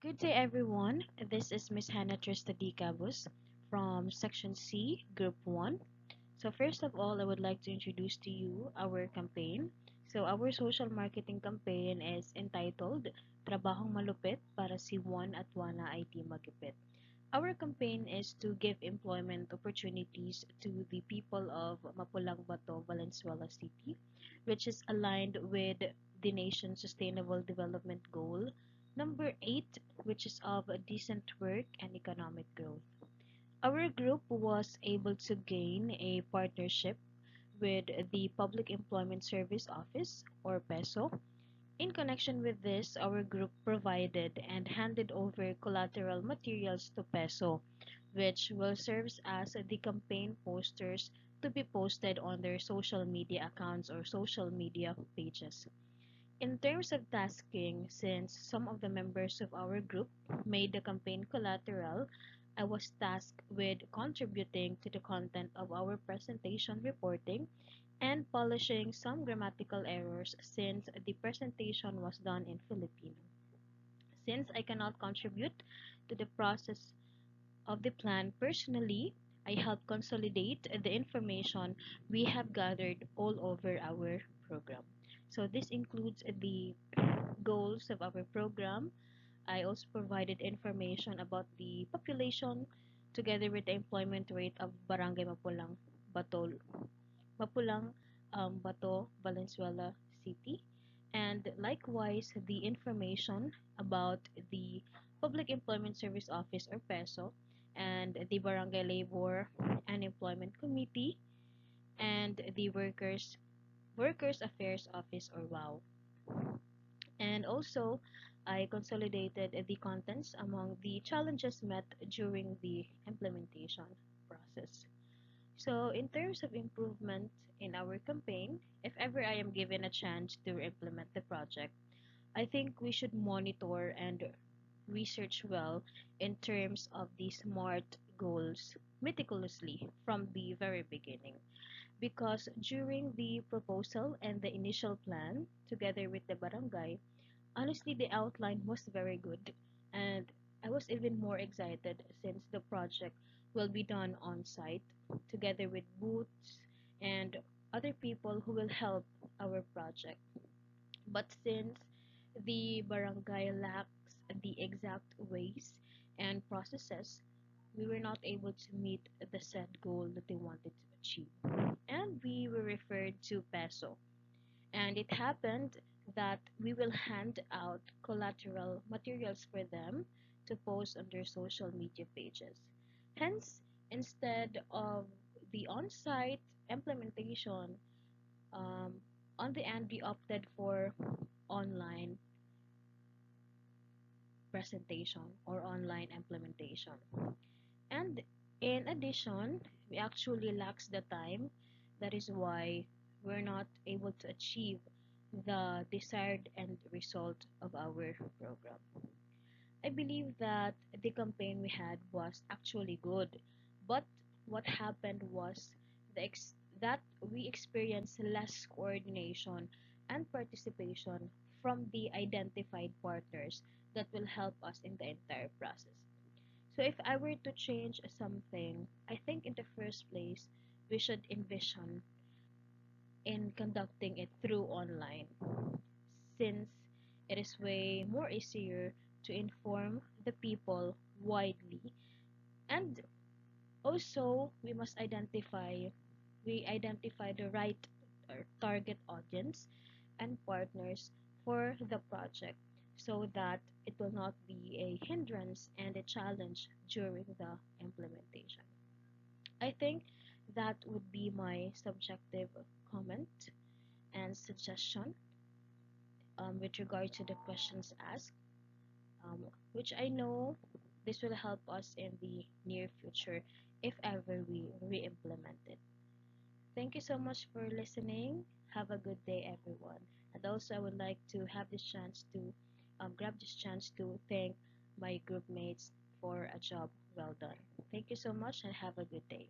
Good day, everyone. This is Miss Hannah Tristadi Cabos from Section C, Group 1. So, first of all, I would like to introduce to you our campaign. So, our social marketing campaign is entitled Trabahong Malupit para si Juan at Juana IT Magipit. Our campaign is to give employment opportunities to the people of Mapulang Bato, Valenzuela City, which is aligned with the nation's Sustainable Development Goal number 8, which is of decent work and economic growth. Our group was able to gain a partnership with the Public Employment Service Office, or PESO. In connection with this, our group provided and handed over collateral materials to PESO, which will serve as the campaign posters to be posted on their social media accounts or social media pages. In terms of tasking, since some of the members of our group made the campaign collateral, I was tasked with contributing to the content of our presentation reporting and polishing some grammatical errors since the presentation was done in Filipino. Since I cannot contribute to the process of the plan personally, I help consolidate the information we have gathered all over our program. So this includes the goals of our program. I also provided information about the population together with the employment rate of Barangay Batol, Mapulang, Bato, Valenzuela City, and likewise the information about the Public Employment Service Office or PESO and the Barangay Labor and Employment Committee and the Workers Affairs Office or WOW. And also, I consolidated the contents among the challenges met during the implementation process. So, in terms of improvement in our campaign, if ever I am given a chance to implement the project, I think we should monitor and research well in terms of the SMART goals meticulously from the very beginning. Because during the proposal and the initial plan, together with the barangay, honestly, the outline was very good, and I was even more excited since the project will be done on site together with booths and other people who will help our project. But since the barangay lacks the exact ways and processes, we were not able to meet the set goal that they wanted to achieve. And we were referred to PESO, and it happened that we will hand out collateral materials for them to post on their social media pages. Hence, instead of the on site implementation, um, on the end, we opted for online presentation or online implementation. And in addition, we actually lacks the time. That is why we're not able to achieve the desired end result of our program. I believe that the campaign we had was actually good, but what happened was that we experienced less coordination and participation from the identified partners that will help us in the entire process. So if I were to change something, I think in the first place, we should envision in conducting it through online, since it is way more easier to inform the people widely. And also, we identify the right target audience and partners for the project so that it will not be a hindrance and a challenge during the implementation. I think that would be my subjective comment and suggestion with regard to the questions asked, um, which I know this will help us in the near future if ever we re-implement it. Thank you so much for listening. Have a good day, everyone. And also, I would like to have this chance to grab this chance to thank my group mates for a job well done. Thank you so much and have a good day.